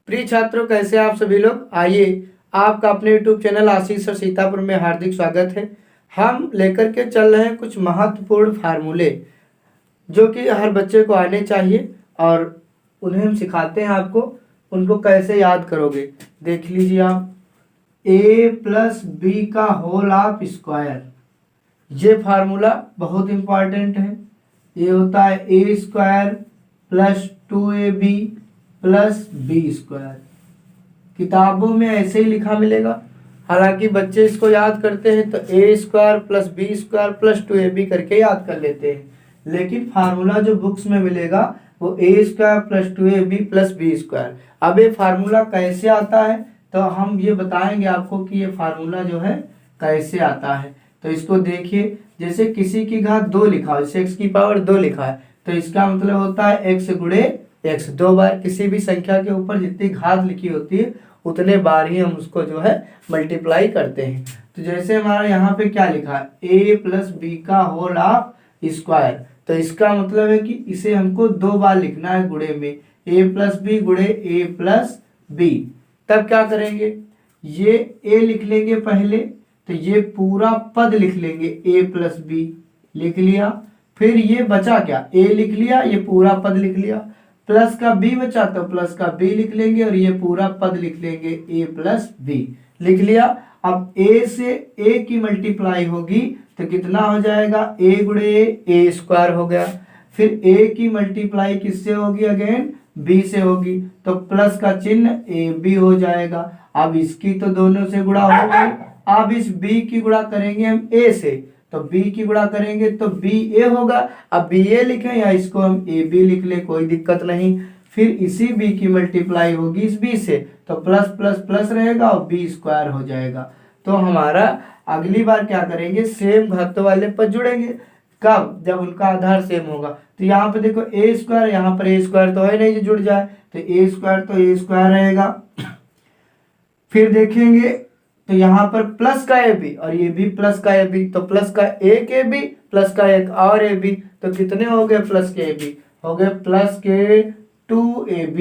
प्रिय छात्रों, कैसे आप सभी लोग। आइए, आपका अपने YouTube चैनल आशीष सर सीतापुर में हार्दिक स्वागत है। हम लेकर के चल रहे हैं कुछ महत्वपूर्ण फार्मूले जो कि हर बच्चे को आने चाहिए और उन्हें हम सिखाते हैं आपको। उनको कैसे याद करोगे, देख लीजिए आप। a प्लस बी का होल ऑफ स्क्वायर, ये फार्मूला बहुत इंपॉर्टेंट है। ये होता है A square plus 2ab plus B square. किताबों में ऐसे ही लिखा मिलेगा, हालांकि बच्चे इसको याद करते हैं तो ए square plus B square plus 2ab करके याद कर लेते हैं, लेकिन फार्मूला जो बुक्स में मिलेगा वो A square plus 2ab plus B square. अब ये फार्मूला कैसे आता है तो हम ये बताएंगे आपको कि ये फार्मूला जो है कैसे आता है। तो इसको देखिए, जैसे किसी की घात 2 लिखा हो, जैसे x की पावर 2 लिखा है तो इसका मतलब होता है x गुणे x। 2 बार किसी भी संख्या के ऊपर जितनी घात लिखी होती है उतने बार ही हम उसको जो है मल्टीप्लाई करते हैं। तो जैसे हमारा यहाँ पे क्या लिखा है, a प्लस बी का होल ऑफ स्क्वायर, तो इसका मतलब है कि इसे हमको 2 बार लिखना है गुणे में, a प्लस बी गुणे a प्लस बी। तब क्या करेंगे, ये a लिख लेंगे पहले, तो ये पूरा पद लिख लेंगे a प्लस बी, लिख लिया। फिर ये बचा क्या, a लिख लिया, ये पूरा पद लिख लिया, प्लस का b बचा तो प्लस का b लिख लेंगे और ये पूरा पद लिख लेंगे a प्लस बी, लिख लिया। अब a से a की मल्टीप्लाई होगी तो कितना हो जाएगा, a गुणे a स्क्वायर हो गया। फिर a की मल्टीप्लाई किससे होगी, अगेन b से होगी, तो प्लस का चिन्ह ए बी हो जाएगा। अब इसकी तो दोनों से गुणा हो गई, अब इस b की गुणा करेंगे हम a से, तो b की गुणा करेंगे तो b a होगा। अब b a लिखें या इसको हम a b लिख ले, कोई दिक्कत नहीं। फिर इसी b की मल्टीप्लाई होगी इस b से, तो प्लस प्लस प्लस रहेगा और b स्क्वायर हो जाएगा। तो हमारा अगली बार क्या करेंगे, सेम घातों वाले पद जुड़ेंगे। कब, जब उनका आधार सेम होगा। तो यहाँ पे देखो a स्क्वायर, यहाँ पर a स्क्वायर तो है नहीं जो जुड़ जाए, तो a स्क्वायर तो a स्क्वायर रहेगा। फिर देखेंगे तो यहाँ पर प्लस का ए बी और ये भी प्लस का ए बी, तो प्लस का एक ए बी प्लस का एक और ए बी, तो कितने हो गए, प्लस के ए बी हो गए, प्लस के 2ab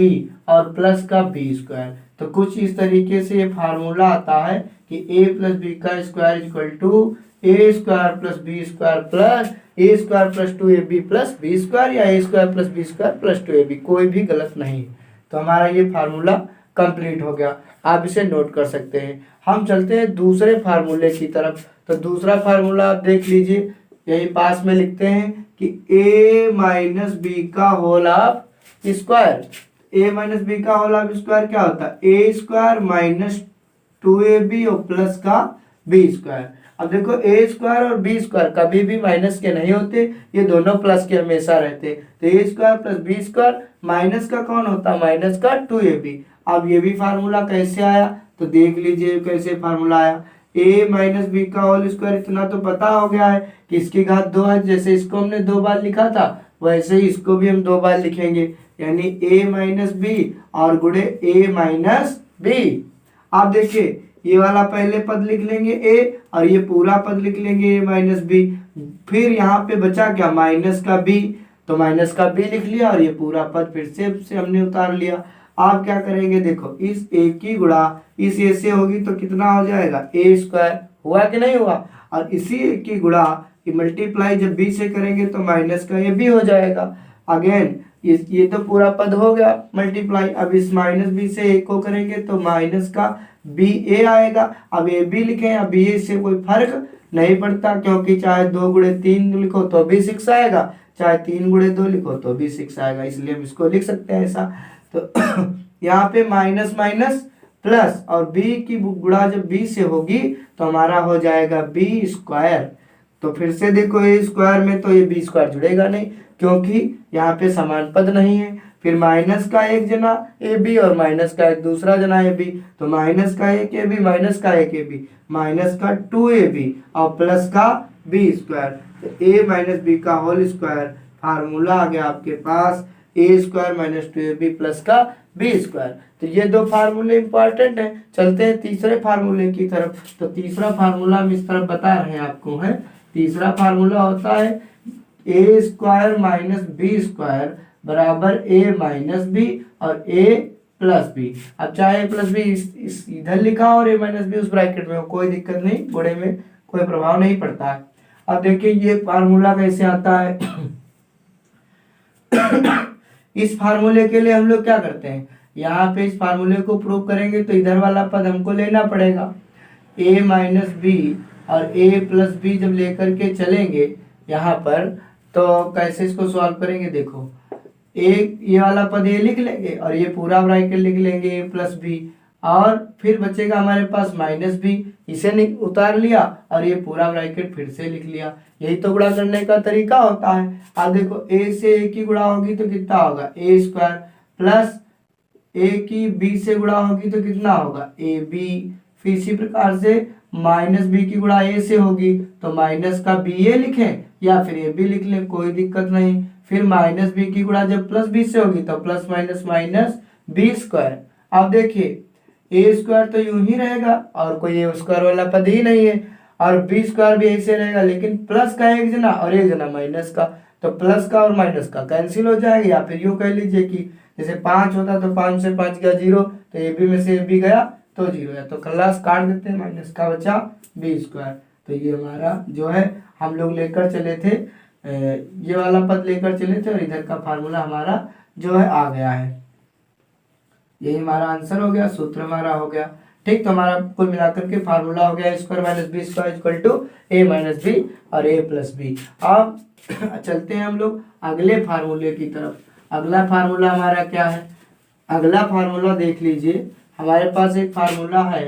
और प्लस का बी स्क्वायर। तो कुछ इस तरीके से ये फार्मूला आता है कि a प्लस बी का square equal to A square plus B square plus A square plus 2ab plus B square, या A square plus B square plus 2ab, कोई भी गलत नहीं। तो हमारा ये फार्मूला कंप्लीट हो गया, आप इसे नोट कर सकते हैं। हम चलते हैं दूसरे फार्मूले की तरफ। तो दूसरा फार्मूला आप देख लीजिए, यही पास में लिखते हैं कि a माइनस बी का whole of square. a minus B का होल ऑफ स्क्वायर क्या होता है, a स्क्वायर माइनस 2ab और प्लस का b स्क्वायर। अब देखो a स्क्वायर और b स्क्वायर कभी भी माइनस के नहीं होते, ये दोनों प्लस के हमेशा रहते हैं। तो a square plus b square, minus का कौन होता है, माइनस का 2ab। अब ये भी फार्मूला कैसे आया, तो देख लीजिए कैसे फार्मूला आया। a माइनस बी का होल स्क्वायर, इतना तो पता हो गया है कि इसकी घात 2 है, जैसे इसको हमने 2 बार लिखा था वैसे ही इसको भी हम 2 बार लिखेंगे, यानी a माइनस बी और गुणे a माइनस बी। आप देखिए ये वाला पहले पद लिख लेंगे a और ये पूरा पद लिख लेंगे a माइनस बी। फिर यहाँ पे बचा क्या, माइनस का b, तो माइनस का b लिख लिया और ये पूरा पद फिर से हमने उतार लिया। आप क्या करेंगे, देखो इस a की गुणा इस a से होगी तो कितना हो जाएगा, a स्क्वायर, हुआ कि नहीं हुआ। और इसी a की गुणा की मल्टीप्लाई जब b से करेंगे तो माइनस का a b हो जाएगा। अगेन ये तो पूरा पद हो गया मल्टीप्लाई। अब इस माइनस बी से a को करेंगे तो माइनस का बी ए आएगा। अब ए बी लिखें, अब बी ए से कोई फर्क नहीं पड़ता, क्योंकि चाहे 2 गुणे 3 लिखो तो भी 6 आएगा, चाहे 3 गुणे 2 लिखो तो भी 6 आएगा, इसलिए हम इसको लिख सकते हैं ऐसा। तो यहाँ पे माइनस माइनस प्लस और b की गुणा जब b से होगी तो हमारा हो जाएगा b स्क्वायर। तो फिर से देखो a स्क्वायर में तो ये b स्क्वायर जुड़ेगा नहीं, क्योंकि यहाँ पे समान पद नहीं है। फिर माइनस का एक जना ए बी और माइनस का एक दूसरा जना ए बी, तो माइनस का एक ए बी माइनस का एक ए बी माइनस का 2ab और प्लस का बी स्क्वायर, तो a माइनस बी का होल स्क्वायर। फार्मूला आ गया आपके पास ए स्क्वायर माइनस 2ab प्लस का बी स्क्वायर। तो ये 2 फार्मूले इंपॉर्टेंट हैं। चलते हैं तीसरे फार्मूले की तरफ। तो तीसरा फार्मूला हम इस तरफ बता रहे हैं आपको है। तीसरा फार्मूला होता है A square minus b square बराबर a माइनस बी और a प्लस बी। अब चाहे प्लस बी इस इधर लिखा और ए माइनस बी उस ब्रैकेट में हो, कोई दिक्कत नहीं, गुणे में कोई प्रभाव नहीं पड़ता है। अब देखिए ये फार्मूला कैसे आता है। इस फार्मूले के लिए हम लोग क्या करते हैं, यहाँ पे इस फार्मूले को प्रूव करेंगे तो इधर वाला पद हमको लेना पड़ेगा, a माइनस बी और a प्लस बी जब लेकर के चलेंगे यहाँ पर, तो कैसे इसको सॉल्व करेंगे। देखो एक ये वाला पद ये लिख लेंगे और ये पूरा ब्रैकेट लिख लेंगे a प्लस बी, और फिर बचेगा हमारे पास माइनस बी, इसे उतार लिया और ये पूरा ब्रैकेट फिर से लिख लिया। यही तो गुणा करने का तरीका होता है। अब देखो a से a की गुणा होगी तो कितना होगा a स्क्वायर, प्लस a की b से गुणा होगी तो कितना होगा ए बी, फिर इसी प्रकार से माइनस बी की गुणा a से होगी तो माइनस का बी ए लिखें या फिर ए बी लिख लें, कोई दिक्कत नहीं। फिर माइनस बी की गुणा जब प्लस बी से होगी तो plus minus minus b square. अब देखिए ए स्क्वायर तो यूं ही रहेगा और कोई ए स्क्वायर वाला पद ही नहीं है, और बी स्क्वायर भी ऐसे रहेगा, लेकिन प्लस का एक जना और एक जना माइनस का, तो प्लस का और माइनस का कैंसिल हो जाएगा। या फिर यूं कह लीजिए कि जैसे 5 होता तो 5 से 5 गया 0, तो ए बी में से ए बी गया तो 0 है, तो क्लास काट देते हैं, माइनस का बचा बी स्क्वायर। तो ये हमारा जो है हम लोग लेकर चले थे, ये वाला पद लेकर चले थे और इधर का फार्मूला हमारा जो है आ गया है। यही हमारा आंसर हो गया, सूत्र हमारा हो गया। ठीक, तो हमारा कुल मिलाकर के फार्मूला हो गया square minus b square equal to a minus b और ए प्लस बी। अब चलते हैं हम लोग अगले फार्मूले की तरफ। अगला फार्मूला हमारा क्या है, अगला फार्मूला देख लीजिए, हमारे पास एक फार्मूला है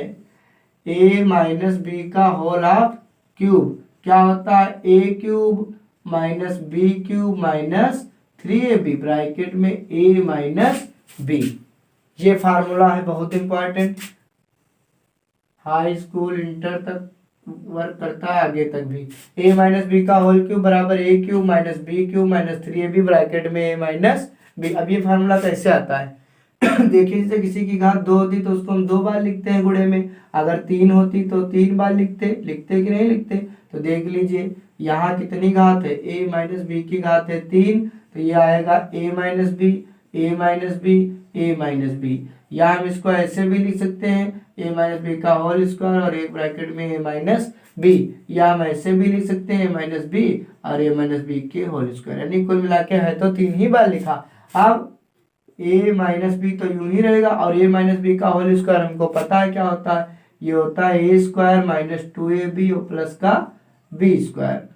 ए माइनस बी का होल ऑफ क्यूब। क्या होता है, A cube minus B cube minus 3ab bracket में ए माइनस बी। ये फार्मूला है बहुत इंपॉर्टेंट, हाई स्कूल इंटर तक वर्क करता है, आगे तक भी। ए माइनस बी का होल क्यूब बराबर A cube minus B cube minus 3ab bracket में ए माइनस बी। अब ये फार्मूला कैसे आता है देखिए, जैसे किसी की घात 2 होती तो उसको हम 2 बार लिखते हैं गुणे में, अगर 3 होती तो 3 बार लिखते कि नहीं लिखते। तो देख लीजिए यहाँ कितनी घात है, a माइनस बी की घात है 3, तो ये आएगा a minus b, a minus b, a minus b. या हम इसको ऐसे भी लिख सकते हैं a माइनस बी का होल स्क्वायर और एक ब्रैकेट में a माइनस बी, या हम ऐसे भी लिख सकते हैं a माइनस बी और a माइनस बी के होल स्क्वायर, यानी कुल मिला के है तो 3 ही बार लिखा। अब a माइनस बी तो यूं ही रहेगा और a माइनस बी का होल स्क्वायर हमको पता है क्या होता है, ये होता है a स्क्वायर माइनस 2ab और प्लस का b स्क्वायर।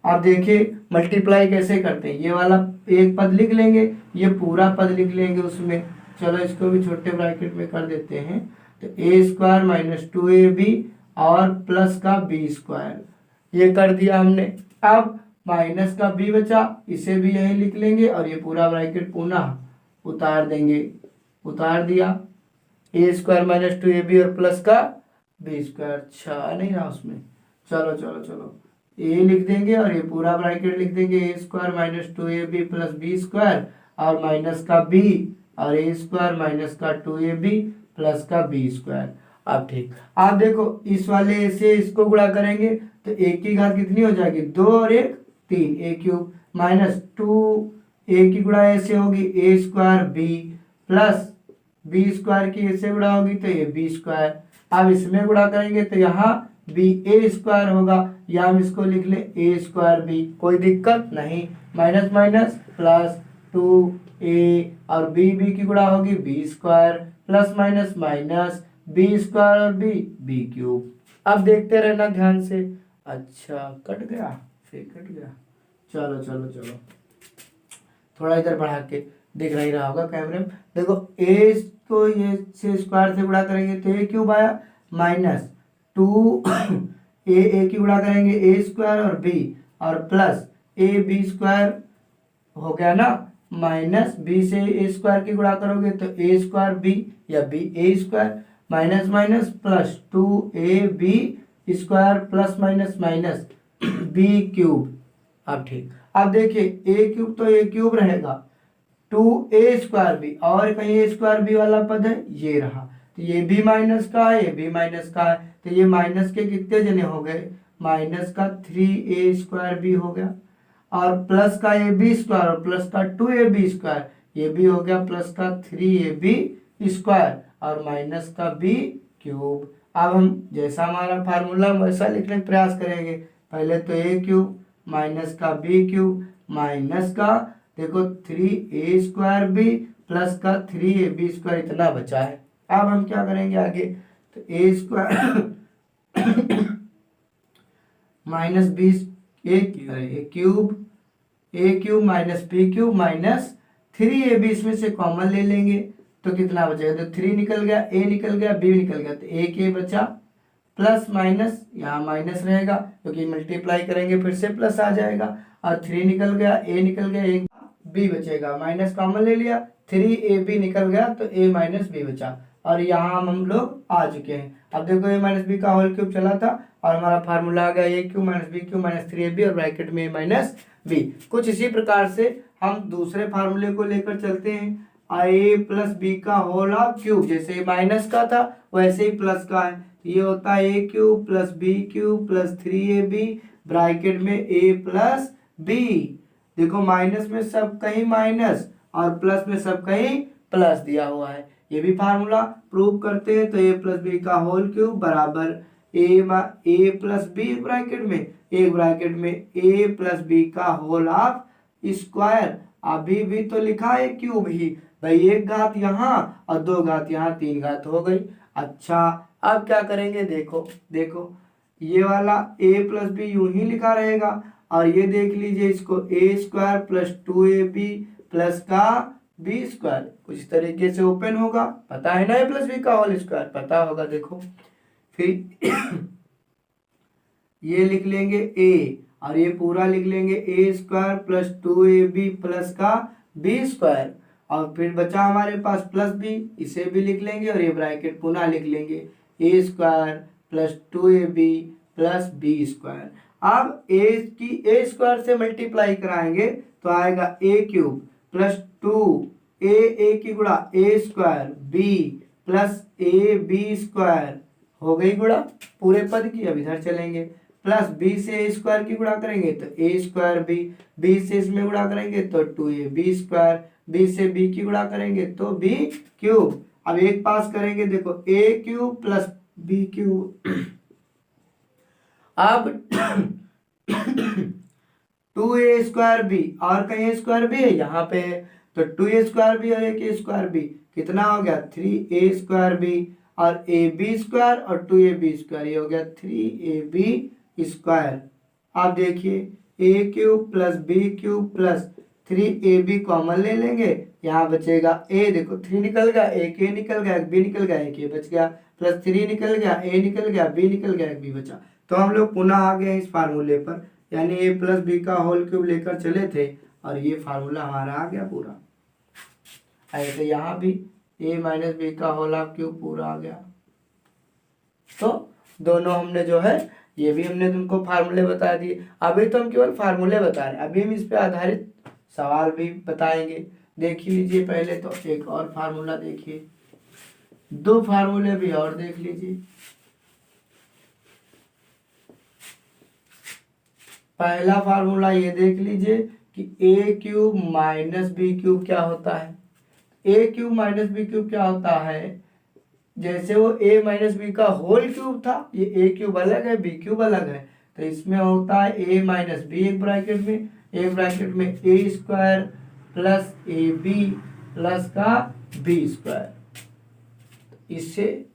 आप देखिए मल्टीप्लाई कैसे करते हैं, ये वाला एक पद लिख लेंगे, ये पूरा पद लिख लेंगे उसमें, चलो इसको भी छोटे ब्रैकेट में कर देते हैं, तो a स्क्वायर माइनस 2ab और प्लस का b स्क्वायर, ये कर दिया हमने। अब माइनस का b बचा, इसे भी यही लिख लेंगे और ये पूरा ब्रैकेट पुनः उतार देंगे, उतार दिया, a स्क्वायर माइनस 2ab और प्लस का b स्क्वायर। अच्छा नहीं रहा उसमें, चलो चलो चलो a लिख देंगे और ये पूरा ब्रैकेट लिख देंगे, a square minus 2ab plus b square और माइनस का b और a स्क्वायर माइनस का 2ab प्लस का b स्क्वायर। अब ठीक, आप देखो इस वाले से इसको गुणा करेंगे तो a की घात कितनी हो जाएगी, 2 और 1 3, a क्यूब माइनस 2a की गुणा a से होगी a square b plus b square की a से गुणा होगी तो ये b स्क्वायर। अब इसमें गुणा करेंगे तो यहाँ बी ए स्क्वायर होगा, या हम इसको लिख ले ए स्क्वायर बी, कोई दिक्कत नहीं, माइनस माइनस प्लस 2a और बी की गुणा होगी b square plus minus minus b square और बी क्यूब। अब देखते रहना ध्यान से। अच्छा कट गया, फिर कट गया, चलो चलो चलो थोड़ा इधर बढ़ा के दिख नहीं रहा होगा कैमरे में। देखो ए को ये से स्क्वायर से गुणा करेंगे तो ए क्यूब आया माइनस 2 ए की गुणा करेंगे ए स्क्वायर और बी और प्लस ए बी स्क्वायर हो गया ना, माइनस बी से ए स्क्वायर की गुणा करोगे तो ए स्क्वायर बी या बी ए square minus minus plus 2ab square plus minus minus B cube. अब ठीक, अब देखिए ए क्यूब तो ए क्यूब रहेगा, 2a स्क्वायर बी और कहीं ए स्क्वायर बी वाला पद है, ये रहा, तो ये भी माइनस का है, ये भी माइनस का है, तो ये माइनस के कितने जने हो गए, माइनस का 3a स्क्वायर भी हो गया और प्लस का ए बी स्क्वायर और प्लस का 2ab स्क्वायर, ये भी हो गया प्लस का 3ab स्क्वायर और माइनस का b क्यूब। अब हम जैसा हमारा फार्मूला वैसा लिखने का प्रयास करेंगे। पहले तो a क्यूब माइनस का b क्यूब माइनस का देखो 3a स्क्वायर b प्लस का 3ab स्क्वायर इतना बचा है। अब हम क्या करेंगे आगे, तो a square minus b a cube minus B cube minus 3ab इसमें से कॉमन ले लेंगे तो कितना बचेगा, तो 3 निकल गया, a निकल गया, b निकल गया, तो एक a बचा प्लस माइनस यहाँ माइनस रहेगा क्योंकि मल्टीप्लाई करेंगे फिर से प्लस आ जाएगा और 3 निकल गया, a निकल गया, एक b बचेगा, माइनस कॉमन ले लिया 3ab निकल गया तो a माइनस b बचा और यहाँ हम लोग आ चुके हैं। अब देखो a माइनस बी का होल क्यूब चला था और हमारा फार्मूला आ गया a cube minus B cube minus 3ab और ब्रैकेट में a माइनस b। कुछ इसी प्रकार से हम दूसरे फार्मूले को लेकर चलते हैं, a प्लस बी का होल ऑफ क्यूब, जैसे माइनस का था वैसे ही प्लस का है, ये होता है a cube plus B cube plus 3ab bracket में a प्लस b। देखो माइनस में सब कहीं माइनस और प्लस में सब कहीं प्लस दिया हुआ है। ये भी फार्मूला प्रूव करते हैं तो a प्लस बी का होल क्यूब बराबर a प्लस बी ब्रैकेट में एक ब्रैकेट में a प्लस बी का होल ऑफ स्क्वायर। अभी भी तो लिखा है क्यूब ही भाई, एक घात यहाँ और दो घात यहाँ, 3 घात हो गई। अच्छा अब क्या करेंगे, देखो देखो ये वाला a प्लस बी यूं ही लिखा रहेगा और ये देख लीजिए इसको a square plus 2ab plus का b स्क्वायर कुछ तरीके से ओपन होगा, पता है ना a प्लस बी का होल स्क्वायर पता होगा। देखो फिर ये लिख लेंगे a और ये पूरा लिख लेंगे a square plus 2ab plus का b स्क्वायर और फिर बचा हमारे पास प्लस b, इसे भी लिख लेंगे और ये ब्रैकेट पुनः लिख लेंगे a square plus 2ab plus b square. अब a की a स्क्वायर से मल्टीप्लाई कराएंगे तो आएगा a क्यूब प्लस 2a की गुणा a square b plus ab square हो गई गुणा पूरे पद की। अब इधर चलेंगे प्लस b से a स्क्वायर की गुणा करेंगे तो a स्क्वायर b से इसमें गुणा करेंगे तो 2ab स्क्वायर, b से b की गुणा करेंगे तो b क्यूब। अब एक पास करेंगे देखो a cube plus b cube. अब 2a स्क्वायर b और कहीं a स्क्वायर b है यहाँ पे है तो 2a स्क्वायर b और एक a स्क्वायर b कितना हो गया 3a स्क्वायर b और ab स्क्वायर और 2ab स्क्वायर, ये हो गया 3ab स्क्वायर। अब देखिए a cube plus b cube plus 3ab common ले लेंगे, यहाँ बचेगा a, देखो 3 निकल गया, एक a निकल गया, एक b निकल गया, एक a बच गया, प्लस 3 निकल गया, a निकल गया, b निकल गया, एक b बचा। तो हम लोग पुनः आ गए इस फार्मूले पर, यानी a प्लस बी का होल क्यूब लेकर चले थे और ये फार्मूला हमारा आ गया पूरा। ऐसे यहाँ भी a माइनस बी का होल ऑफ क्यूब पूरा आ गया। तो दोनों हमने जो है ये भी हमने तुमको फार्मूले बता दिए। अभी तो हम केवल फार्मूले बता रहे हैं, अभी हम इस पे आधारित सवाल भी बताएंगे। देख लीजिए पहले तो एक और फार्मूला देखिए, 2 फार्मूले भी और देख लीजिए। पहला फार्मूला ये देख लीजिए कि a cube minus B cube क्या होता है। a cube minus B cube क्या होता है, जैसे वो a माइनस बी का होल क्यूब था, ये a क्यूब अलग है b क्यूब अलग है, तो इसमें होता है a माइनस बी एक ब्रैकेट में a square plus A B plus का b स्क्वायर। इससे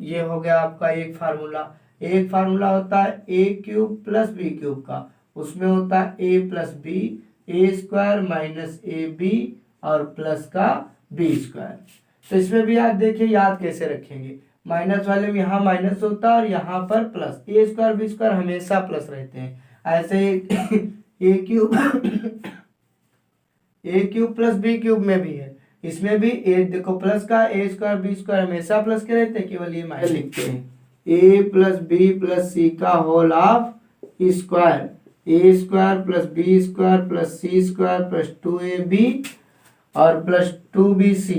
ये हो गया आपका एक फार्मूला। एक फार्मूला होता है a cube plus B cube का, उसमें होता है a plus B A square minus A B और प्लस का b स्क्वायर। तो इसमें भी आप देखिए याद कैसे रखेंगे, माइनस वाले में यहाँ माइनस होता है और यहाँ पर plus, A square B square हमेशा प्लस रहते हैं। ऐसे A cube plus B cube में भी है, इसमें भी ए देखो प्लस का ए स्क्वायर बी स्क्वायर हमेशा प्लस के रहते हैं, केवल ये माइनस लिखते हैं। A plus B plus C का whole of square, A square plus B square plus C square plus 2ab और प्लस 2bc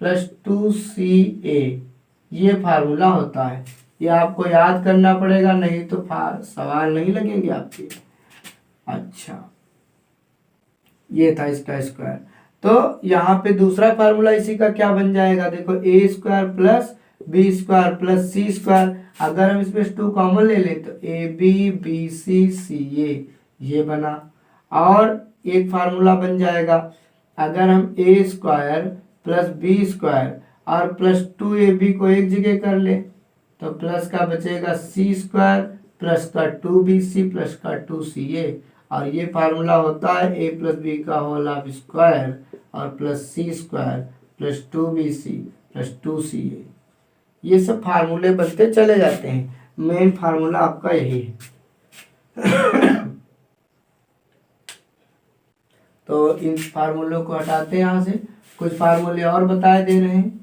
प्लस 2ca, ये फार्मूला होता है। ये आपको याद करना पड़ेगा, नहीं तो सवाल नहीं लगेंगे आपके। अच्छा ये था इसका स्क्वायर। तो यहाँ पे दूसरा फार्मूला इसी का क्या बन जाएगा, देखो a square plus B square plus C square. अगर हम इसमें 2 कॉमन ले लें तो ए बी बी सी सी ये बना। और एक फार्मूला बन जाएगा, अगर हम ए स्क्वायर प्लस बी स्क्वायर और प्लस 2ab को एक जगह कर ले तो प्लस का बचेगा सी स्क्वायर प्लस का 2bc प्लस का 2ca। और ये फार्मूला होता है a प्लस बी का होल ऑफ स्क्वायर और प्लस सी square plus 2bc plus 2ca। ये सब फार्मूले बनते चले जाते हैं, मेन फार्मूला आपका यही है। तो इन फार्मूलों को हटाते हैं यहाँ से, कुछ फार्मूले और बताए दे रहे हैं,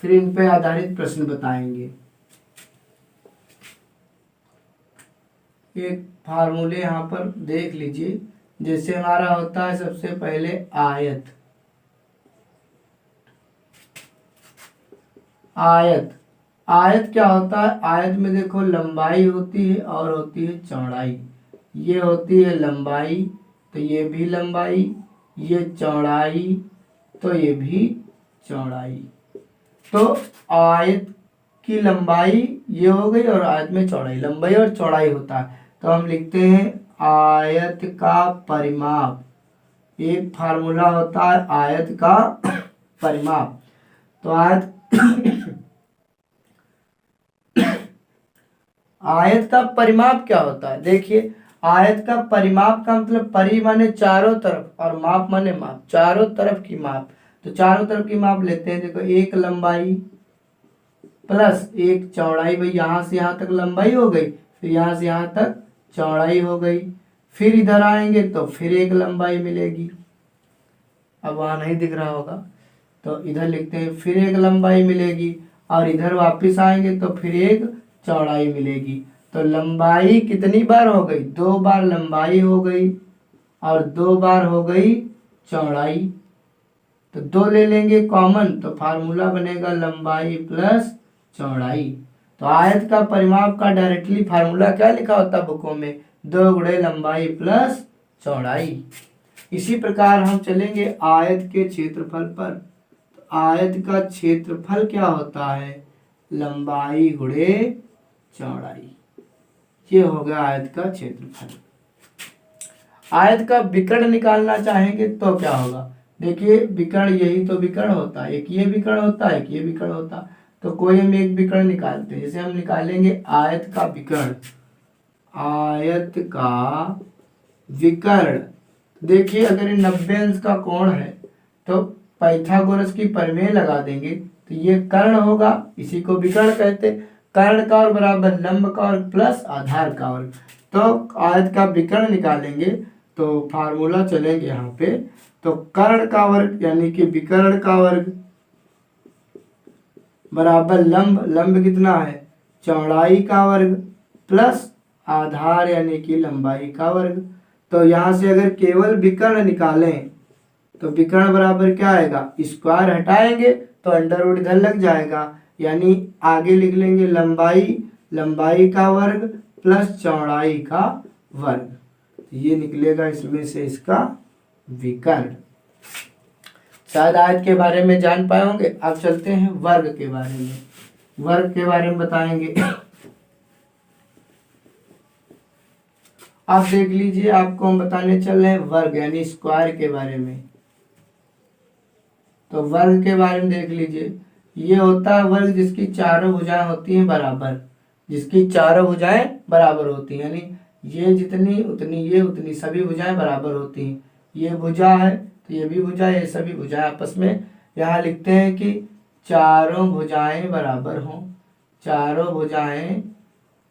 फिर इन पे आधारित प्रश्न बताएंगे। एक फार्मूले यहाँ पर देख लीजिए, जैसे हमारा होता है सबसे पहले आयत। आयत क्या होता है, आयत में देखो लंबाई होती है और होती है चौड़ाई। ये होती है लंबाई तो ये भी लंबाई, ये चौड़ाई तो ये भी चौड़ाई। तो आयत की लंबाई ये हो गई और आयत में चौड़ाई, लंबाई और चौड़ाई होता है। तो हम लिखते हैं आयत का परिमाप। एक फार्मूला होता है आयत का परिमाप। तो आयत का परिमाप क्या होता है, देखिए आयत का परिमाप का मतलब परि माने चारों तरफ और माप माने माप, चारों तरफ की माप। तो चारों तरफ की माप लेते हैं, देखो एक लंबाई प्लस एक चौड़ाई, भाई यहाँ से यहाँ तक लंबाई हो गई, फिर यहाँ से यहाँ तक चौड़ाई हो गई, फिर इधर आएंगे तो फिर एक लंबाई मिलेगी। अब वहाँ नहीं दिख रहा होगा तो इधर लिखते हैं फिर एक लंबाई मिलेगी, और इधर वापस आएंगे तो फिर एक चौड़ाई मिलेगी। तो लंबाई कितनी बार हो गई, 2 बार लंबाई हो गई और 2 बार हो गई चौड़ाई। तो 2 ले लेंगे कॉमन तो फार्मूला बनेगा लंबाई प्लस चौड़ाई। तो आयत का परिमाप का डायरेक्टली फार्मूला क्या लिखा होता है बुकों में, 2 गुणे लंबाई प्लस चौड़ाई। इसी प्रकार हम चलेंगे आयत के क्षेत्रफल पर। तो आयत का क्षेत्रफल क्या होता है, लंबाई गुणे चौड़ाई। ये हो गया आयत का क्षेत्रफल। आयत का विकर्ण निकालना चाहेंगे तो क्या होगा, देखिए विकर्ण यही तो विकर्ण होता है, एक ये विकर्ण होता है, एक ये विकर्ण होता है। तो कोई हम एक विकर्ण निकालते हैं, जैसे हम निकालेंगे आयत का विकर्ण। आयत का विकर्ण, देखिए अगर ये 90 अंश का कोण है तो पाइथागोरस की प्रमेय लगा देंगे तो ये कर्ण होगा, इसी को विकर्ण कहते। कर्ण का और बराबर लंब का और प्लस आधार का वर्ग। तो आयत का विकर्ण निकालेंगे तो फार्मूला चलेंगे यहाँ पे, तो कर्ण का वर्ग यानी कि विकर्ण का वर्ग बराबर लंब कितना है, चौड़ाई का वर्ग प्लस आधार यानी कि लंबाई का वर्ग। तो यहाँ से अगर केवल विकर्ण निकालें तो विकर्ण बराबर क्या आएगा, स्क्वायर हटाएंगे तो अंडर रूट इधर लग जाएगा, यानी आगे लिख लेंगे लंबाई का वर्ग प्लस चौड़ाई का वर्ग। ये निकलेगा इसमें से इसका विकर्ण। शायद आयत के बारे में जान पाए होंगे। अब चलते हैं वर्ग के बारे में, वर्ग के बारे में बताएंगे। आप देख लीजिए, आपको हम बताने चल रहे हैं वर्ग यानी स्क्वायर के बारे में। तो वर्ग के बारे में देख लीजिए, ये होता है वर्ग जिसकी चारों भुजाएं होती हैं बराबर, जिसकी चारों भुजाएं बराबर होती हैं, यानी ये जितनी उतनी ये उतनी, सभी भुजाएं बराबर होती हैं। ये भुजा है तो ये भी भुजा, ये सभी भुजाएं आपस में, यहाँ लिखते हैं कि चारों भुजाएं बराबर हों, चारों भुजाएं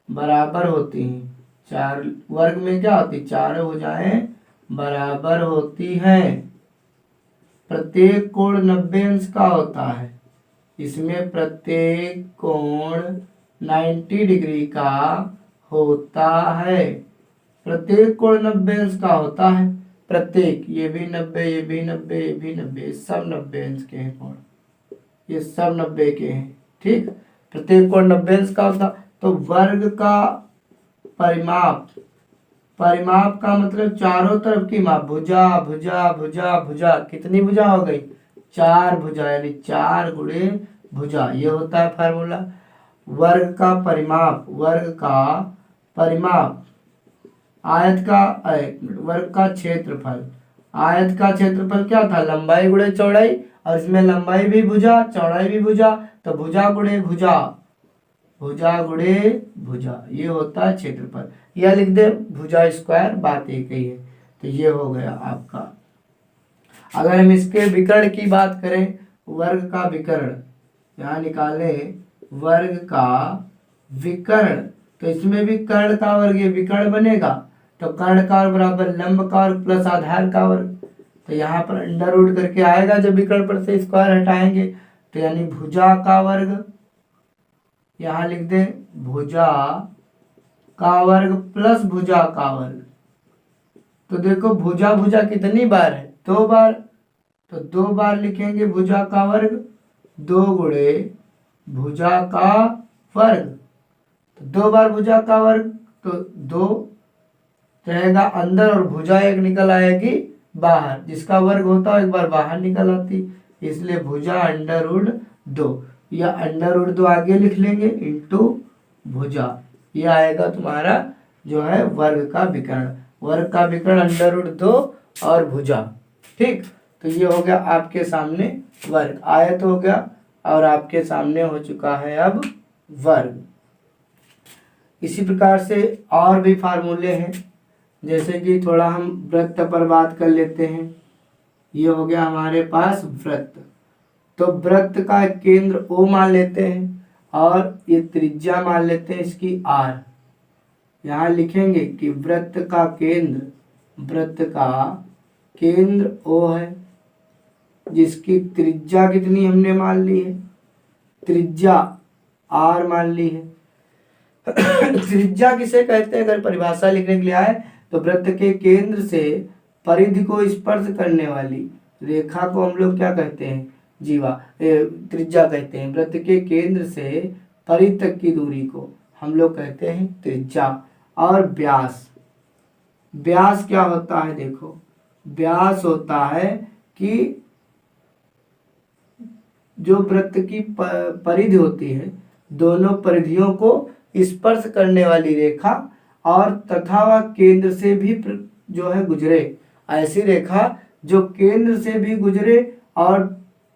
बराबर होती हैं। चार वर्ग में क्या होती, चारों भुजाएं बराबर होती हैं। प्रत्येक कोण 90 अंश का होता है, इसमें प्रत्येक कोण 90 डिग्री का होता है। प्रत्येक कोण 90 अंश का होता है, प्रत्येक, ये भी 90, ये भी 90, ये भी 90, सब 90 अंश के हैं कोण, ये सब 90 के हैं। ठीक, प्रत्येक कोण 90 अंश का होता। तो वर्ग का परिमाप परिमाप का मतलब चारों तरफ की माप, भुजा भुजा भुजा भुजा, कितनी भुजा हो गई? 4 भुजा, यानी 4 गुणे भुजा, ये होता है फार्मूला। वर्ग का परिमाप, वर्ग का परिमाप, आयत का वर्ग का क्षेत्रफल, आयत का क्षेत्रफल क्या था? लंबाई गुणे चौड़ाई, और इसमें लंबाई भी भुजा चौड़ाई भी भुजा, तो भुजा गुणे भुजा, भुजा गुणे भुजा, ये होता है क्षेत्रफल। यह लिख दे भुजा स्क्वायर, बात एक ही है। तो ये हो गया आपका। अगर हम इसके विकर्ण की बात करें, वर्ग का विकर्ण, यहाँ निकाले वर्ग का विकर्ण, तो इसमें भी कर्ण का वर्ग ये विकर्ण बनेगा, तो कर्ण का वर्ग बराबर लंब का वर्ग प्लस आधार का वर्ग, तो यहाँ पर अंडर रूट करके आएगा जब विकर्ण पर से स्क्वायर हटाएंगे, तो यानी भुजा का वर्ग, यहाँ लिख दे भुजा का वर्ग प्लस भुजा का वर्ग। तो देखो भुजा भुजा कितनी बार है? 2 बार, तो 2 बार लिखेंगे भुजा का वर्ग, 2 गुणे भुजा का वर्ग, तो 2 बार भुजा का वर्ग, तो 2 रहेगा अंदर और भुजा एक निकल आएगी बाहर, जिसका वर्ग होता है एक बार बाहर निकल आती, इसलिए भुजा अंडर रूट 2, या अंडर रूट 2 आगे लिख लेंगे इंटू भुजा, ये आएगा तुम्हारा जो है वर्ग का विकर्ण। वर्ग का विकर्ण अंडर रूट 2 और भुजा, ठीक। तो ये हो गया आपके सामने वर्ग, आयत हो गया और आपके सामने हो चुका है अब वर्ग। इसी प्रकार से और भी फार्मूले हैं, जैसे कि थोड़ा हम वृत्त पर बात कर लेते हैं। ये हो गया हमारे पास वृत्त, तो वृत्त का केंद्र O मान लेते हैं और ये त्रिज्या मान लेते हैं इसकी R। यहाँ लिखेंगे कि वृत्त का केंद्र O है, जिसकी त्रिज्या कितनी हमने मान ली है? त्रिज्या R मान ली है। त्रिज्या किसे कहते हैं? अगर परिभाषा लिखने के लिए आए तो वृत्त के केंद्र से परिधि को स्पर्श करने वाली रेखा को हम लोग क्या कहते हैं? त्रिज्या कहते हैं। वृत्त के केंद्र से परिधि तक की दूरी को हम लोग कहते हैं त्रिज्या। और व्यास क्या होता है? देखो व्यास होता है कि जो वृत्त की परिधि होती है, दोनों परिधियों को स्पर्श करने वाली रेखा और तथा वह केंद्र से भी जो है गुजरे, ऐसी रेखा जो केंद्र से भी गुजरे और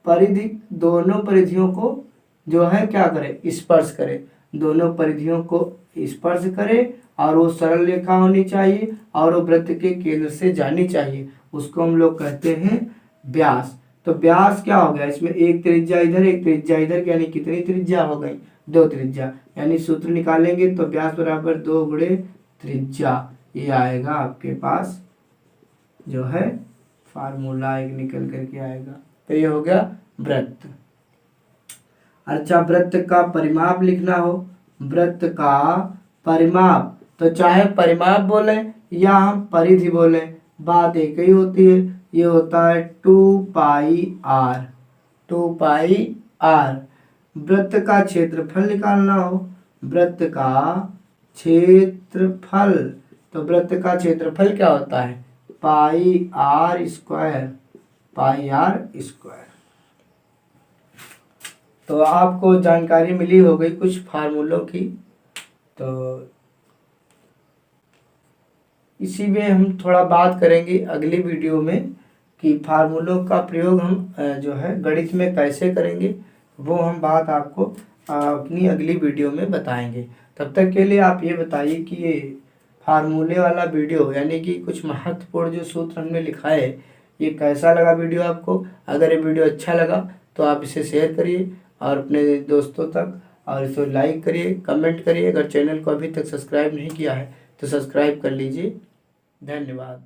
परिधि, दोनों परिधियों को जो है क्या करे? स्पर्श करे, दोनों परिधियों को स्पर्श करे, और वो सरल रेखा होनी चाहिए और वो वृत्त के केंद्र से जानी चाहिए, उसको हम लोग कहते हैं व्यास। तो व्यास क्या हो गया? इसमें एक त्रिज्या इधर एक त्रिज्या इधर, यानी कितनी त्रिज्या हो गई? 2 त्रिज्या, यानी सूत्र निकालेंगे तो व्यास बराबर 2 गुणे त्रिज्या, ये आएगा आपके पास जो है फार्मूला एक निकल करके आएगा। तो ये हो गया वृत्त। अच्छा, वृत्त का परिमाप लिखना हो, वृत्त का परिमाप, तो चाहे परिमाप बोले या हम परिधि बोले, बात एक ही होती है। ये होता है 2 पाई r। वृत्त का क्षेत्रफल निकालना हो, वृत्त का क्षेत्रफल, तो वृत्त का क्षेत्रफल क्या होता है? पाई r स्क्वायर। तो आपको जानकारी मिली हो गई कुछ फार्मूलों की। तो इसी में हम थोड़ा बात करेंगे अगली वीडियो में कि फार्मूलों का प्रयोग हम जो है गणित में कैसे करेंगे, वो हम बात आपको अपनी अगली वीडियो में बताएंगे। तब तक के लिए आप ये बताइए कि ये फार्मूले वाला वीडियो, यानी कि कुछ महत्वपूर्ण जो सूत्र हमने लिखा है, ये कैसा लगा वीडियो आपको? अगर ये वीडियो अच्छा लगा तो आप इसे शेयर करिए और अपने दोस्तों तक, और इसे लाइक करिए, कमेंट करिए। अगर चैनल को अभी तक सब्सक्राइब नहीं किया है तो सब्सक्राइब कर लीजिए। धन्यवाद।